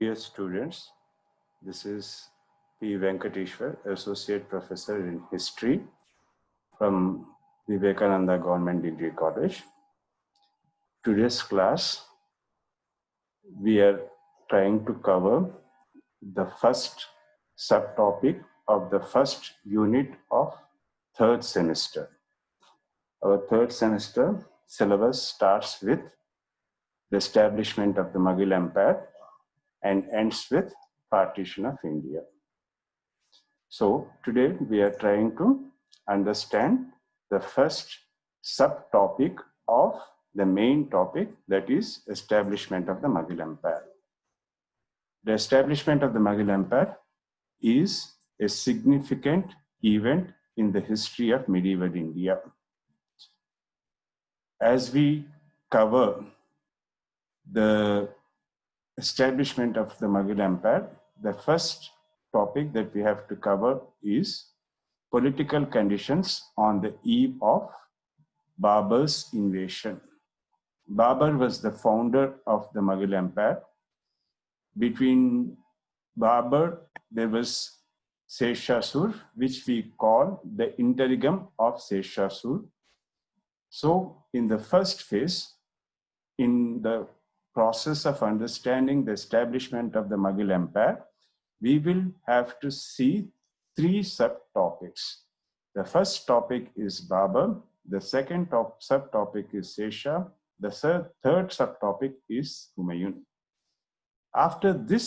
Dear students, this is P. Venkateshwar, Associate Professor in History from Vivekananda Government Degree College. Today's class, we are trying to cover the first subtopic of the first unit of third semester. Our third semester syllabus starts with the establishment of the Mughal Empire and ends with partition of India. So today we are trying to understand the first subtopic of the main topic, that is establishment of the Mughal Empire. The establishment of the Mughal Empire is a significant event in the history of medieval India. As we cover the establishment of the Mughal Empire, the first topic that we have to cover is political conditions on the eve of Babur's invasion. Babur was the founder of the Mughal Empire. Between Babur, there was Seshasur, which we call the interregnum of Seshasur. So in the first phase, in the process of understanding the establishment of the Mughal Empire, we will have to see three subtopics. The first topic is Babur, the second subtopic is Sesha, the third subtopic is Humayun. After the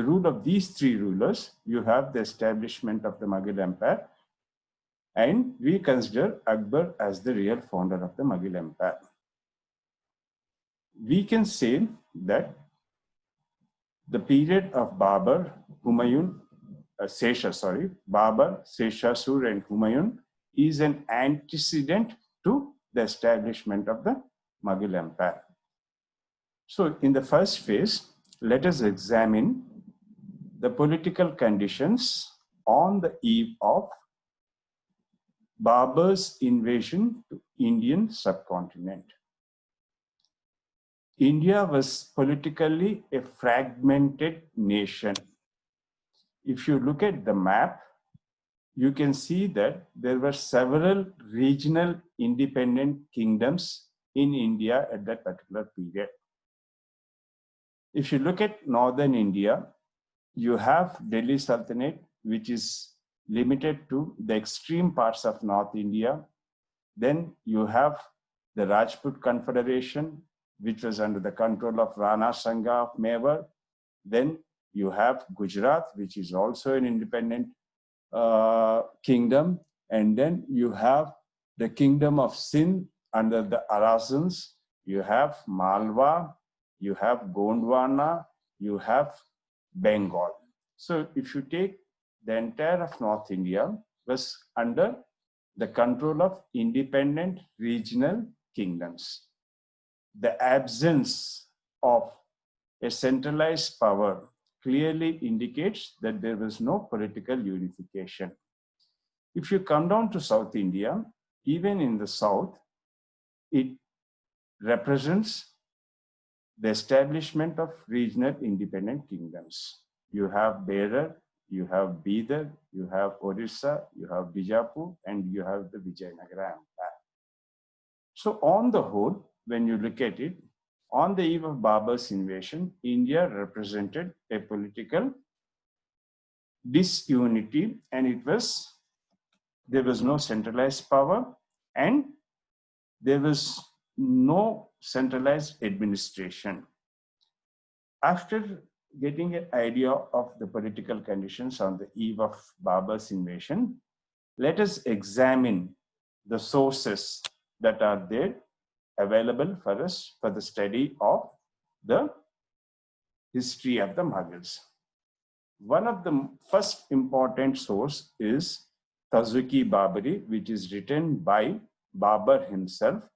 rule of these three rulers, you have the establishment of the Mughal Empire, and we consider Akbar as the real founder of the Mughal Empire. We can say that the period of Babur, Humayun, Babur, Seshasur and Humayun is an antecedent to the establishment of the Mughal Empire. So in the first phase, let us examine the political conditions on the eve of Babur's invasion to Indian subcontinent. India was politically a fragmented nation. If you look at the map, you can see that there were several regional independent kingdoms in India at that particular period. If you look at northern India, you have Delhi Sultanate, which is limited to the extreme parts of North India. Then you have the Rajput Confederation, which was under the control of Rana Sanga of Mewar. Then you have Gujarat, which is also an independent kingdom. And then you have the kingdom of Sindh under the Arazans. You have Malwa, you have Gondwana, you have Bengal. So if you take the entire of North India was under the control of independent regional kingdoms. The absence of a centralized power clearly indicates that there was no political unification. If you come down to South India, even in the South, it represents the establishment of regional independent kingdoms. You have Berar, you have Bidar, you have Orissa, you have Bijapur, and you have the Vijayanagara Empire. So on the whole, when you look at it, on the eve of Babur's invasion, India represented a political disunity, and there was no centralized power and there was no centralized administration. After getting an idea of the political conditions on the eve of Babur's invasion, let us examine the sources that are there available for us for the study of the history of the Mughals. One of the first important source is Tazwiki-Babari, which is written by Babur himself,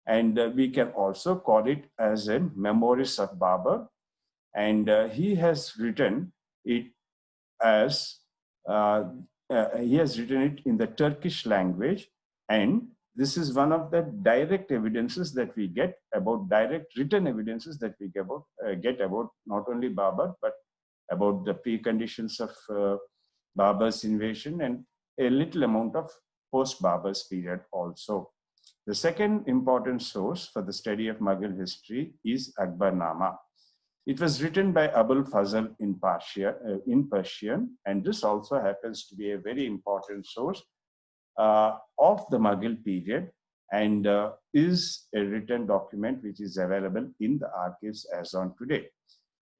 and we can also call it as a Memoirs of Babur, and he has written it as in the Turkish language, and This is one of the direct evidences that we get about, direct written evidences that we get about not only Babur, but about the preconditions of Babur's invasion and a little amount of post-Babur's period also. The second important source for the study of Mughal history is Akbarnama. It was written by Abul Fazl in Persian, and this also happens to be a very important source of the Mughal period, and is a written document which is available in the archives as on today.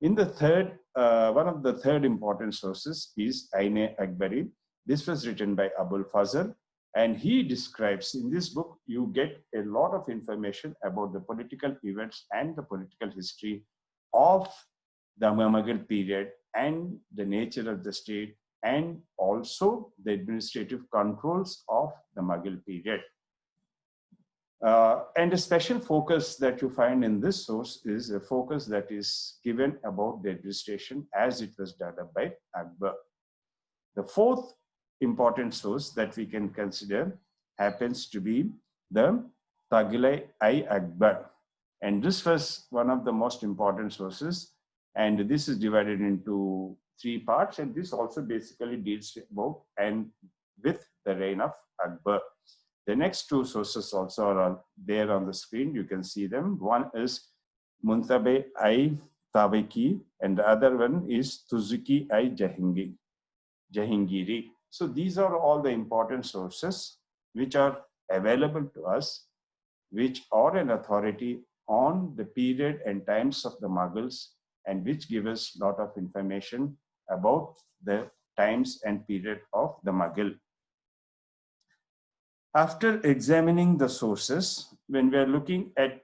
In the third, one of the third important sources is Ain Akbari. This was written by Abul Fazl, and he describes, in this book, you get a lot of information about the political events and the political history of the Mughal period and the nature of the state, and also the administrative controls of the Mughal period. And a special focus that you find in this source is a focus that is given about the administration as it was developed by Akbar. The fourth important source that we can consider happens to be the Taghlai-i-Akbar. And this was one of the most important sources. And this is divided into three parts. And this also basically deals about and with the reign of Akbar. The next two sources also are there on the screen. You can see them. One is Muntabe-i-Tabaki, and the other one is Tuzuki-i-Jahangiri. So these are all the important sources which are available to us, which are an authority on the period and times of the Mughals, and which give us a lot of information about the times and period of the Mughal. After examining the sources, when we are looking at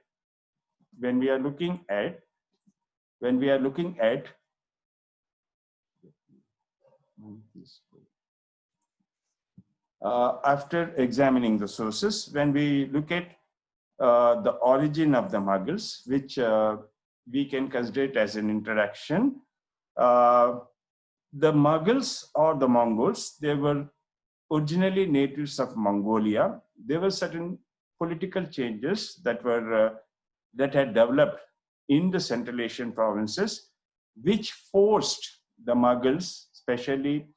after examining the sources, when we look at the origin of the Mughals, which we can consider it as an introduction, the Mughals or the Mongols, they were originally natives of Mongolia. There were certain political changes that had developed in the Central Asian provinces, which forced the Mughals, especially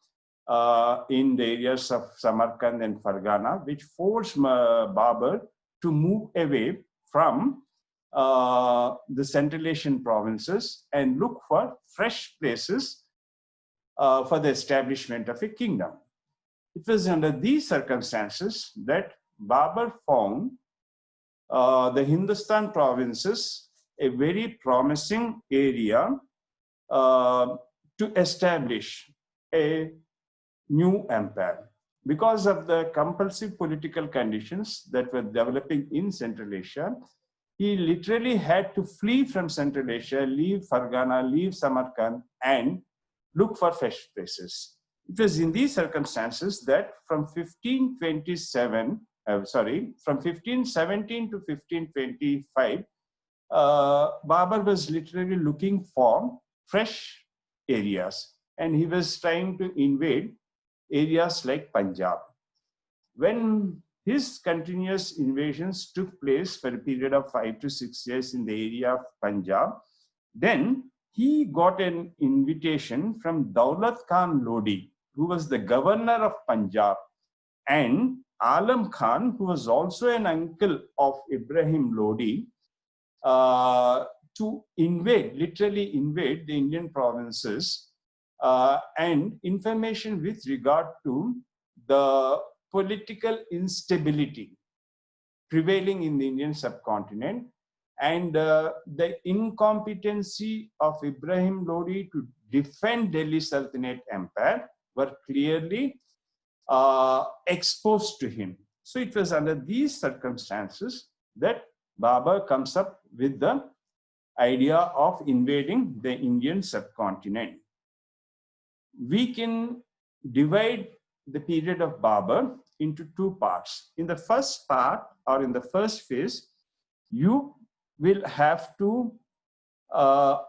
in the areas of Samarkand and Fargana, which forced Babur to move away from the Central Asian provinces and look for fresh places for the establishment of a kingdom. It was under these circumstances that Babur found the Hindustan provinces a very promising area to establish a new empire. Because of the compulsive political conditions that were developing in Central Asia, he literally had to flee from Central Asia, leave Fargana, leave Samarkand, and look for fresh places. It was in these circumstances that from 1517 to 1525, Babur was literally looking for fresh areas, and he was trying to invade areas like Punjab. When his continuous invasions took place for a period of 5 to 6 years in the area of Punjab, then he got an invitation from Daulat Khan Lodi, who was the governor of Punjab, and Alam Khan, who was also an uncle of Ibrahim Lodi, to literally invade the Indian provinces, and information with regard to the political instability prevailing in the Indian subcontinent and the incompetency of Ibrahim Lodi to defend Delhi Sultanate Empire were clearly exposed to him. So it was under these circumstances that Babur comes up with the idea of invading the Indian subcontinent. We can divide the period of Babur into two parts. In the first part, or in the first phase, you will have to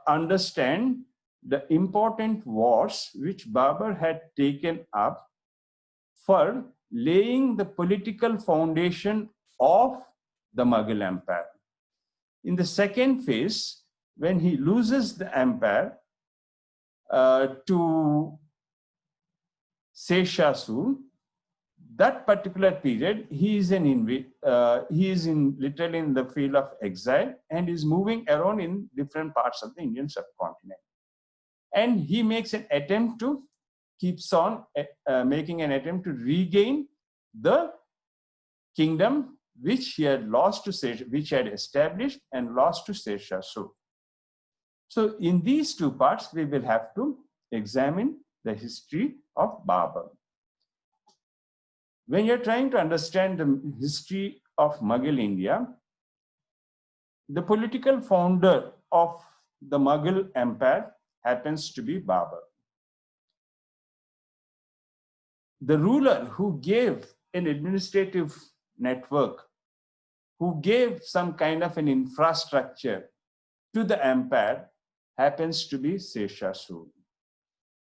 understand the important wars which Babur had taken up for laying the political foundation of the Mughal Empire. In the second phase, when he loses the empire to Sheshasur, that particular period, he is literally in the field of exile and is moving around in different parts of the Indian subcontinent. And he makes an attempt to making an attempt to regain the kingdom which he had which had established and lost to Sheshasur. So in these two parts, we will have to examine the history of Babur. When you're trying to understand the history of Mughal India, the political founder of the Mughal Empire happens to be Babur. The ruler who gave an administrative network, who gave some kind of an infrastructure to the empire, happens to be Sheshasur.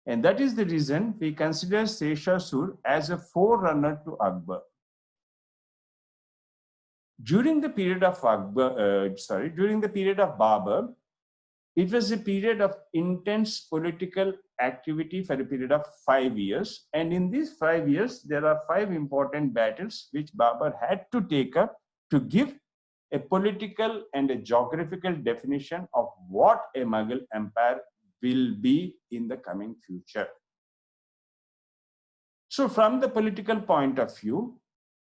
And that is the reason we consider Sheshasur as a forerunner to Akbar. During the period of Babur, it was a period of intense political activity for a period of 5 years. And in these 5 years, there are 5 important battles which Babur had to take up to give a political and a geographical definition of what a Mughal empire will be in the coming future. So from the political point of view,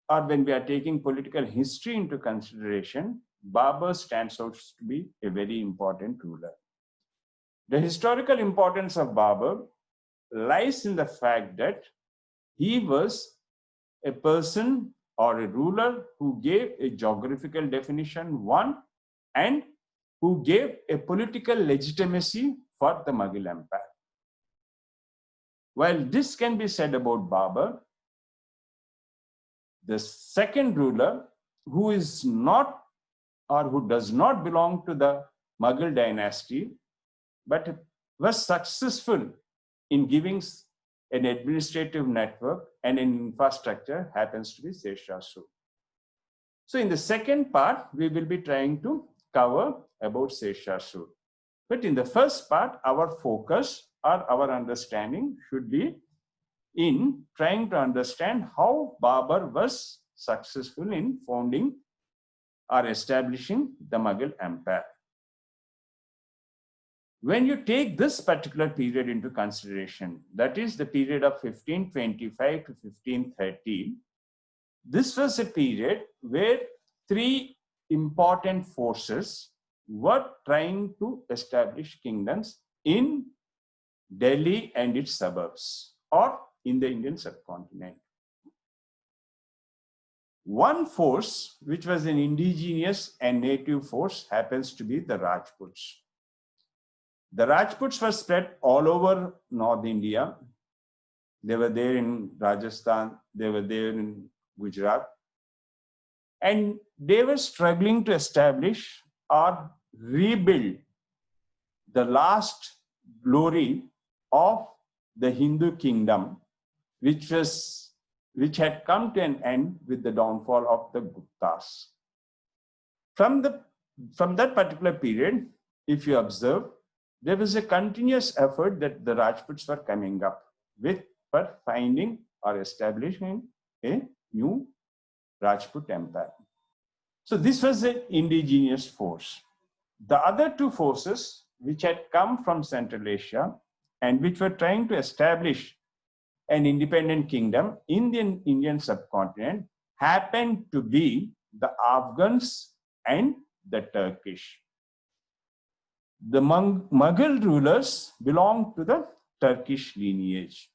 or when we are taking political history into consideration, Babur stands out to be a very important ruler. The historical importance of Babur lies in the fact that he was a person or a ruler who gave a geographical definition, one, and who gave a political legitimacy for the Mughal Empire. While this can be said about Babur, the second ruler, who is not or who does not belong to the Mughal dynasty, but was successful in giving an administrative network and an infrastructure, happens to be Sheshasur. So in the second part, we will be trying to cover about Sheshasur. But in the first part, our focus or our understanding should be in trying to understand how Babur was successful in founding or establishing the Mughal Empire. When you take this particular period into consideration, that is the period of 1525 to 1530, this was a period where 3 important forces were trying to establish kingdoms in Delhi and its suburbs, or in the Indian subcontinent. One force, which was an indigenous and native force, happens to be the Rajputs. The Rajputs were spread all over North India. They were there in Rajasthan, they were there in Gujarat, and they were struggling to establish or rebuild the last glory of the Hindu kingdom, which had come to an end with the downfall of the Guptas. From that particular period, if you observe, there was a continuous effort that the Rajputs were coming up with for finding or establishing a new Rajput empire. So this was an indigenous force. The other 2 forces which had come from Central Asia and which were trying to establish an independent kingdom in the Indian subcontinent happened to be the Afghans and the Turkish. The Mughal rulers belonged to the Turkish lineage.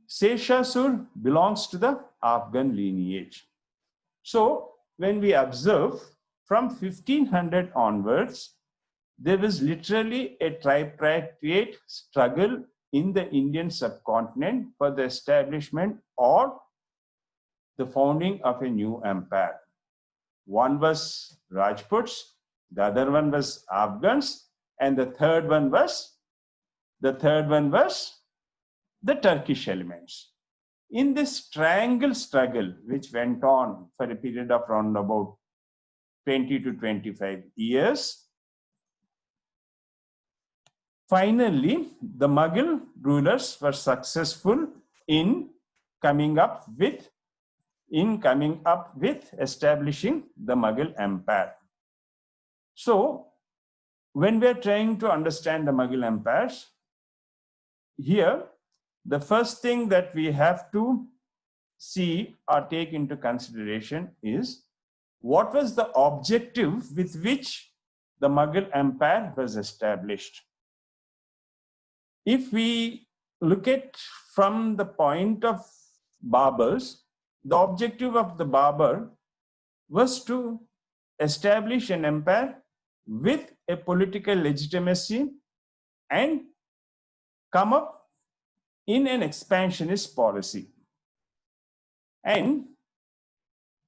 Sheshasur belongs to the Afghan lineage. So when we observe from 1500 onwards, there was literally a tripartite struggle in the Indian subcontinent for the establishment or the founding of a new empire. One was Rajputs, the other one was Afghans, and the third one was the Turkish elements. In this triangle struggle, which went on for a period of around about 20 to 25 years, finally, the Mughal rulers were successful in coming up with establishing the Mughal Empire. So, when we are trying to understand the Mughal empires, here, the first thing that we have to see or take into consideration is what was the objective with which the Mughal Empire was established. If we look at from the point of Baburs, the objective of the Babur was to establish an empire with a political legitimacy and come up in an expansionist policy. And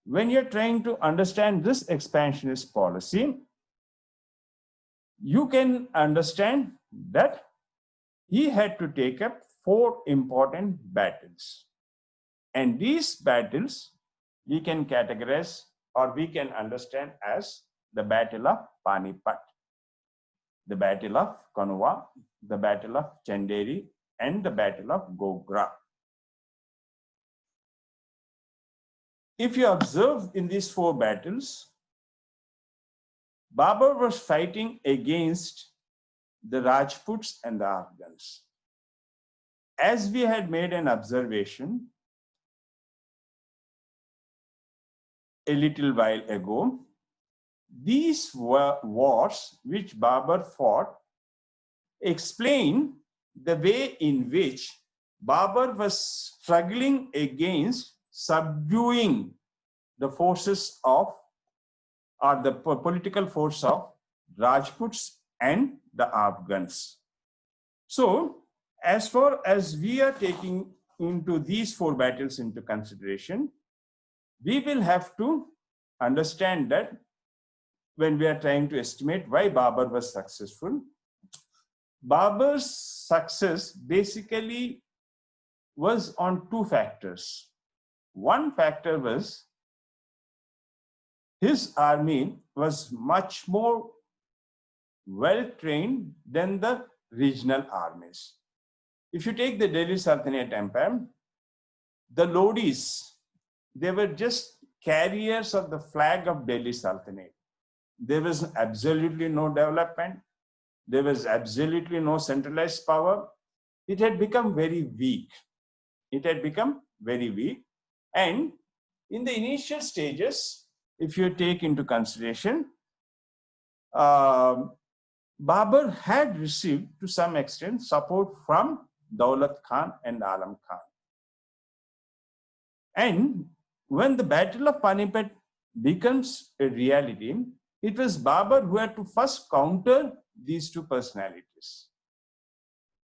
when you're trying to understand this expansionist policy, you can understand that he had to take up 4 important battles. And these battles we can categorize or we can understand as the Battle of Panipat, the Battle of Kanwa, the Battle of Chanderi, and the Battle of Gogra. If you observe in these 4 battles, Babur was fighting against the Rajputs and the Afghans. As we had made an observation a little while ago, these were wars which Babur fought explain the way in which Babur was struggling against subduing the forces of, or the political force of Rajputs and the Afghans. So, as far as we are taking into these 4 battles into consideration, we will have to understand that when we are trying to estimate why Babur was successful, Babur's success basically was on 2 factors. One factor was his army was much more well-trained than the regional armies. If you take the Delhi Sultanate Empire, the Lodis, they were just carriers of the flag of Delhi Sultanate. There was absolutely no development. There was absolutely no centralized power. It had become very weak. It had become very weak. And in the initial stages, if you take into consideration, Babur had received to some extent support from Daulat Khan and Alam Khan. And when the Battle of Panipat becomes a reality, it was Babur who had to first counter these 2 personalities,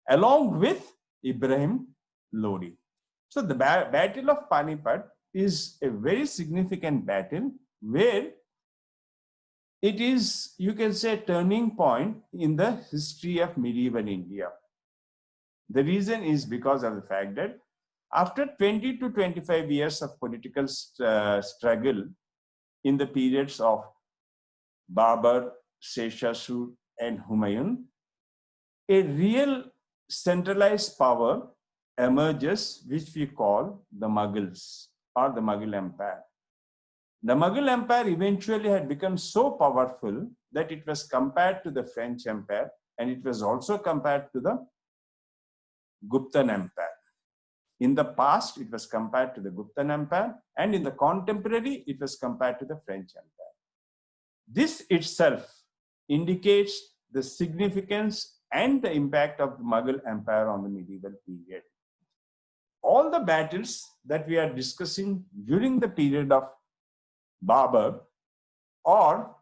along with Ibrahim Lodi. So the Battle of Panipat is a very significant battle where it is, you can say, a turning point in the history of medieval India. The reason is because of the fact that after 20 to 25 years of political struggle in the periods of Babur, Sher Shah and Humayun, a real centralized power emerges, which we call the Mughals or the Mughal Empire. The Mughal Empire eventually had become so powerful that it was compared to the French Empire, and it was also compared to the Guptan Empire. In the past, it was compared to the Guptan Empire, and in the contemporary, it was compared to the French Empire. This itself indicates the significance and the impact of the Mughal Empire on the medieval period. All the battles that we are discussing during the period of Babur are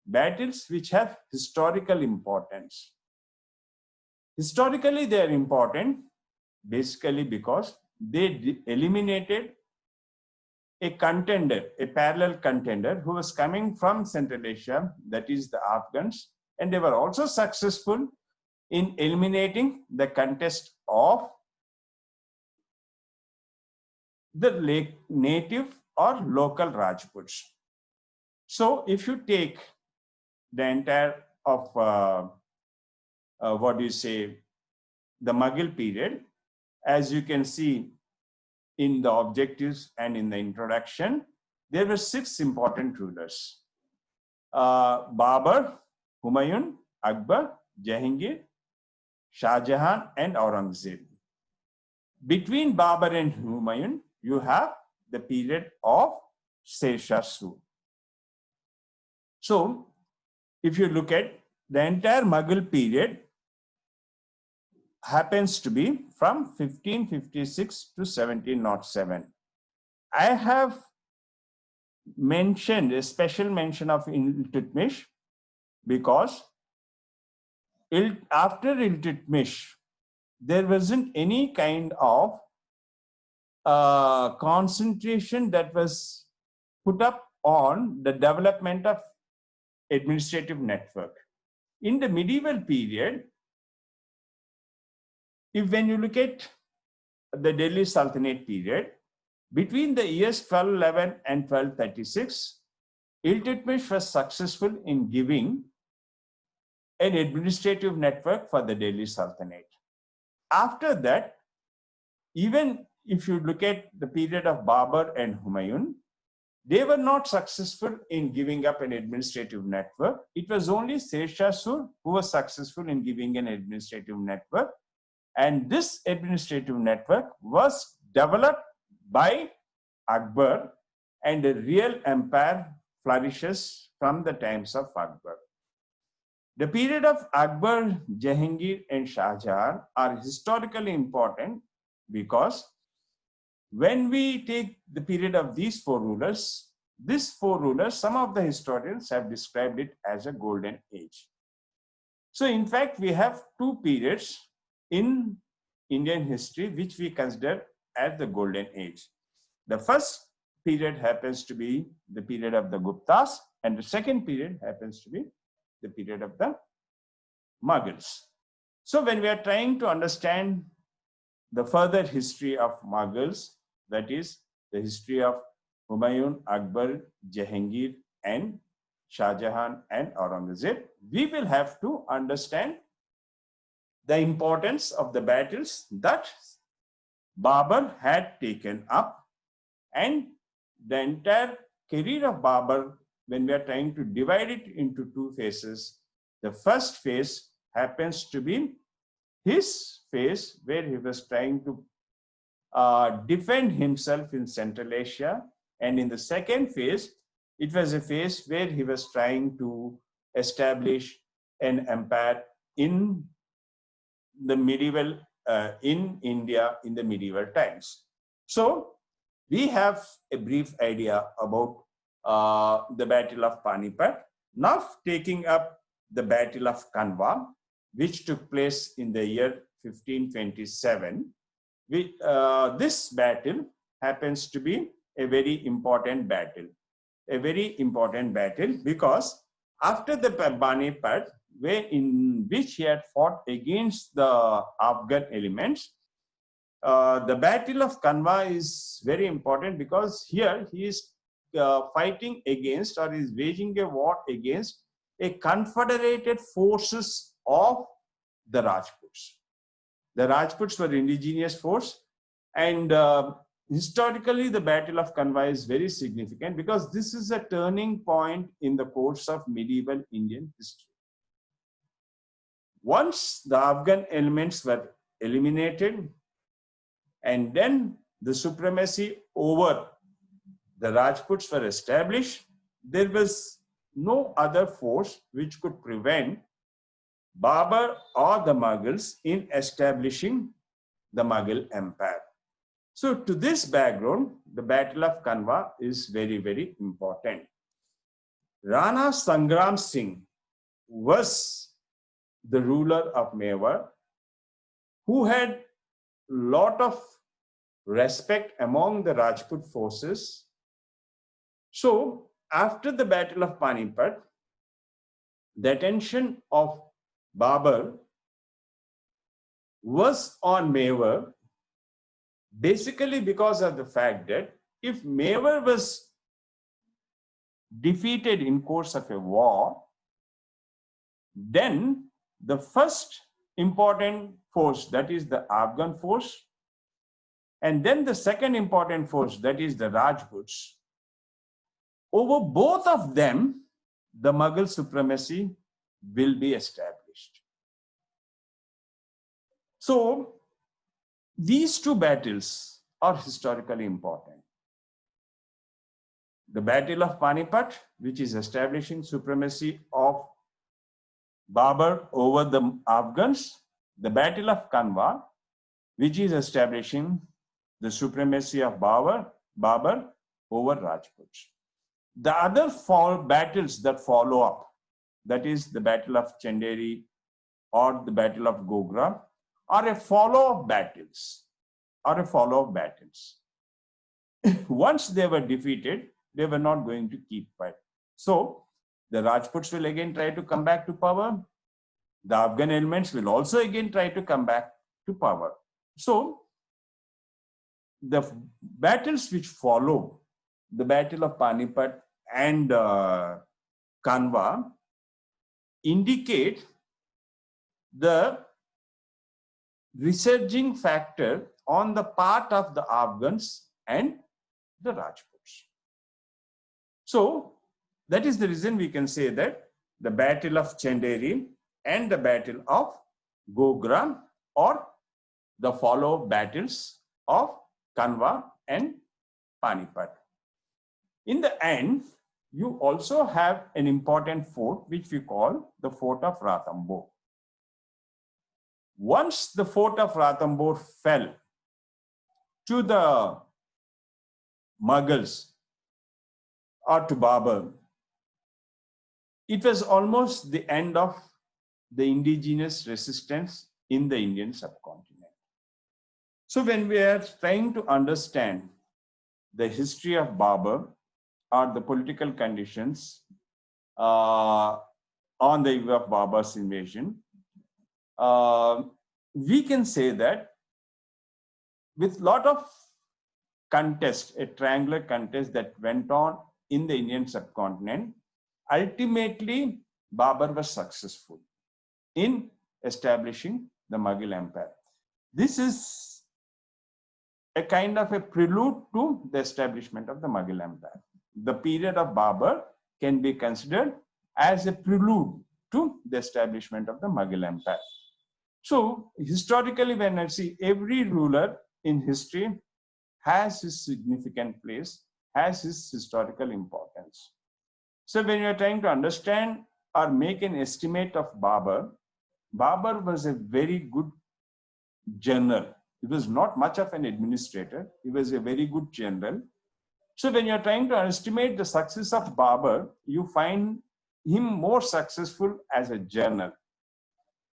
battles which have historical importance. Historically, they are important basically because they eliminated a contender, a parallel contender who was coming from Central Asia, that is the Afghans, and they were also successful in eliminating the contest of the native or local Rajputs. So if you take the entire of what do you say, the Mughal period, as you can see in the objectives and in the introduction, there were 6 important rulers: Babur, Humayun, Akbar, Jahangir, Shah Jahan, and Aurangzeb. Between Babur and Humayun, you have the period of Sher Shah Suri. So, if you look at the entire Mughal period, happens to be from 1556 to 1707. I have mentioned a special mention of Iltutmish because after Iltutmish, there wasn't any kind of concentration that was put up on the development of administrative network. In the medieval period, when you look at the Delhi Sultanate period, between the years 1211 and 1236, Iltutmish was successful in giving an administrative network for the Delhi Sultanate. After that, even if you look at the period of Babur and Humayun, they were not successful in giving up an administrative network. It was only Sher Shah Suri who was successful in giving an administrative network. And this administrative network was developed by Akbar, and a real empire flourishes from the times of Akbar. The period of Akbar, Jahangir, and Shah Jahan are historically important because when we take the period of these 4 rulers, some of the historians have described it as a golden age. So in fact, we have 2 periods in Indian history which we consider as the golden age. The first period happens to be the period of the Guptas, and the second period happens to be the period of the Mughals. So when we are trying to understand the further history of Mughals, that is the history of Humayun, Akbar, Jahangir, and Shah Jahan and Aurangzeb, we will have to understand the importance of the battles that Babur had taken up, and the entire career of Babur, when we are trying to divide it into 2 phases. The first phase happens to be his phase where he was trying to defend himself in Central Asia, and in the second phase, it was a phase where he was trying to establish an empire in the medieval, in India in the medieval times. So we have a brief idea about the Battle of Panipat. Now taking up the Battle of Kanwa, which took place in the year 1527. This battle happens to be a very important battle. A very important battle because after the Panipat, in which he had fought against the Afghan elements, the Battle of Kanwa is very important because here he is fighting against, or is waging a war against, a confederated forces of the Rajputs. The Rajputs were indigenous force, and historically the Battle of Kanwa is very significant because this is a turning point in the course of medieval Indian history. Once the Afghan elements were eliminated, and then the supremacy over the Rajputs were established, there was no other force which could prevent Babur or the Mughals in establishing the Mughal Empire. So to this background, the Battle of Kanwa is very, very important. Rana Sangram Singh was the ruler of Mewar, who had lot of respect among the Rajput forces. So after the Battle of Panipat, the attention of Babur was on Mewar, basically because of the fact that if Mewar was defeated in course of a war, then the first important force, that is the Afghan force, and then the second important force, that is the Rajputs, over both of them, the Mughal supremacy will be established. So these two battles are historically important. The Battle of Panipat, which is establishing supremacy of Babur over the Afghans, the Battle of Kanwa, which is establishing the supremacy of Babur over Rajputs. The other four battles that follow up, that is the Battle of Chanderi or the Battle of Gogra, are a follow-up battles. Once they were defeated, they were not going to keep quiet. So the Rajputs will again try to come back to power. The Afghan elements will also again try to come back to power. So the battles which follow the Battle of Panipat and Kanwa indicate the resurging factor on the part of the Afghans and the Rajputs. So that is the reason we can say that the Battle of Chanderi and the Battle of Gogra or the follow battles of Kanwa and Panipat. In the end, you also have an important fort which we call the Fort of Ranthambore. Once the Fort of Ranthambore fell to the Mughals or to Babur, it was almost the end of the indigenous resistance in the Indian subcontinent. So when we are trying to understand the history of Babur or the political conditions on the eve of Babur's invasion, we can say that with a lot of contest, a triangular contest that went on in the Indian subcontinent, ultimately Babur was successful in establishing the Mughal Empire. This is a kind of a prelude to the establishment of the Mughal Empire. The period of Babur can be considered as a prelude to the establishment of the Mughal Empire. So historically, when I see every ruler in history has his significant place, has his historical importance. So when you are trying to understand or make an estimate of Babur, Babur was a very good general. He was not much of an administrator. He was a very good general. So when you're trying to estimate the success of Babur, you find him more successful as a general.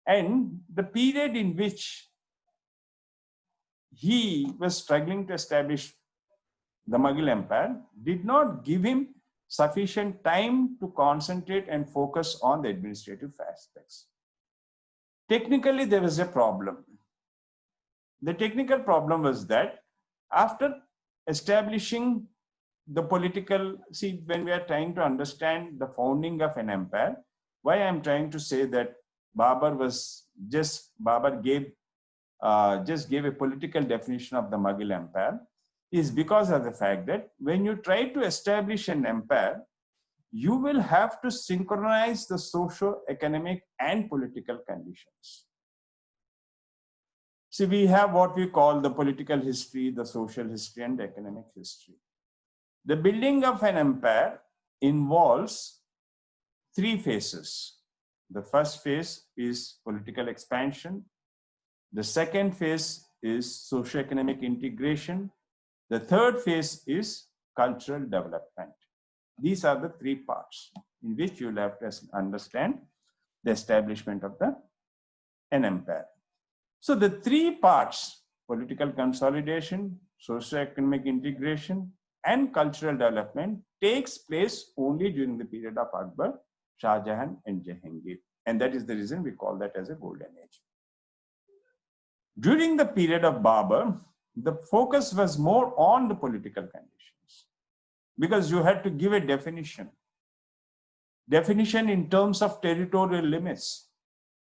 And the period in which he was struggling to establish the Mughal Empire did not give him sufficient time to concentrate and focus on the administrative aspects. Technically, there was a problem. The technical problem was that after establishing the political, see, when we are trying to understand the founding of an empire, why I'm trying to say that Babur gave a political definition of the Mughal Empire is because of the fact that when you try to establish an empire, you will have to synchronize the socio-economic and political conditions. See, we have what we call the political history, the social history, and the economic history. The building of an empire involves three phases. The first phase is political expansion. The second phase is socio-economic integration. The third phase is cultural development. These are the three parts in which you will have to understand the establishment of an empire. So the three parts, political consolidation, socio-economic integration, and cultural development takes place only during the period of Akbar, Shah Jahan, and Jahangir. And that is the reason we call that as a golden age. During the period of Babur, the focus was more on the political conditions, because you had to give a definition in terms of territorial limits.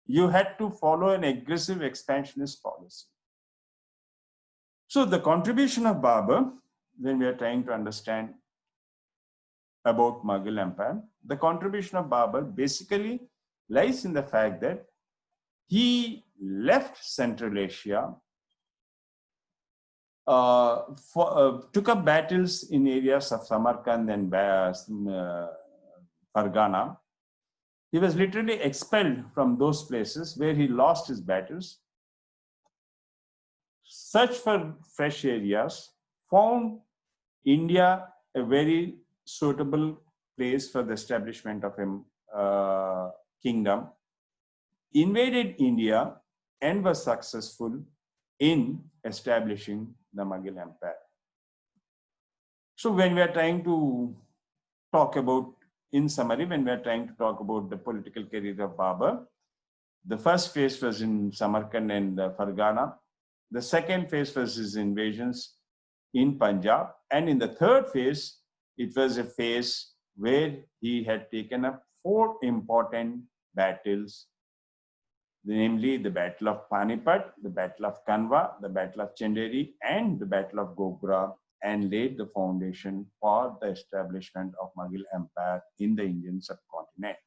You had to follow an aggressive expansionist policy. So the contribution of Babur, when we are trying to understand about Mughal Empire, the contribution of Babur basically lies in the fact that he left Central Asia, took up battles in areas of Samarkand and Fargana. He was literally expelled from those places where he lost his battles, searched for fresh areas, found India a very suitable place for the establishment of a kingdom, invaded India, and was successful in establishing the Mughal Empire. So when we are trying to talk about, in summary, when we are trying to talk about the political career of Babur, the first phase was in Samarkand and Fargana. The second phase was his invasions in Punjab. And in the third phase, it was a phase where he had taken up 4 important battles, namely the Battle of Panipat, the Battle of Kanwa, the Battle of Chanderi, and the Battle of Gogra, and laid the foundation for the establishment of Mughal Empire in the Indian subcontinent.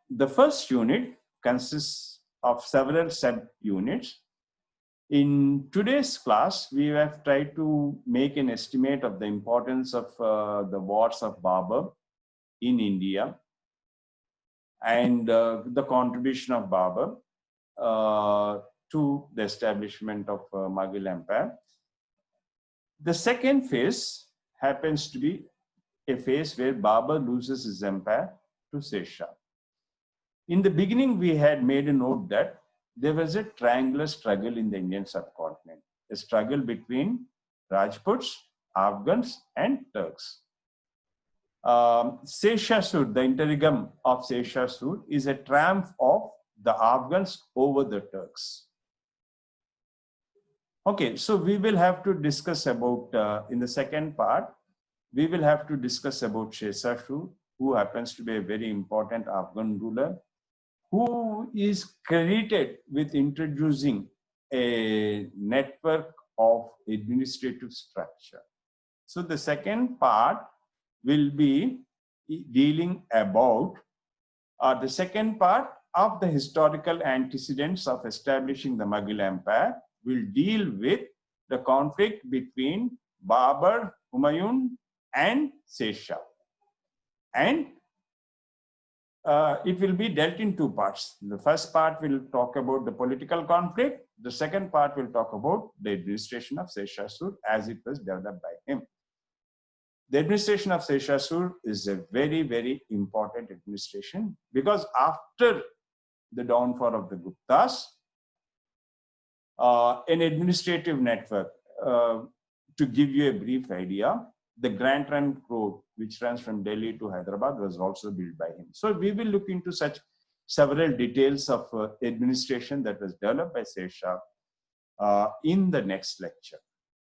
The first unit consists of several sub-units. In today's class, we have tried to make an estimate of the importance of the wars of Babur in India and the contribution of Babur to the establishment of Mughal Empire. The second phase happens to be a phase where Babur loses his empire to Sher Shah. In the beginning, we had made a note that there was a triangular struggle in the Indian subcontinent, a struggle between Rajputs, Afghans, and Turks. Sher Shah Sud, the interregnum of Sher Shah Sud, is a triumph of the Afghans over the Turks. Okay, so we will have to discuss about, in the second part, we will have to discuss about Sher Shah Sud, who happens to be a very important Afghan ruler, who is credited with introducing a network of administrative structure. So the second part will be dealing about, the second part of the historical antecedents of establishing the Mughal Empire will deal with the conflict between Babur, Humayun, and Sher Shah. And it will be dealt in 2 parts. The first part will talk about the political conflict. The second part will talk about the administration of Sher Shah Sud as it was developed by him. The administration of Sher Shah Sud is a very, very important administration, because after the downfall of the Guptas, an administrative network, to give you a brief idea, the Grand Trunk Road, which runs from Delhi to Hyderabad, was also built by him. So we will look into such several details of administration that was developed by Sher Shah in the next lecture.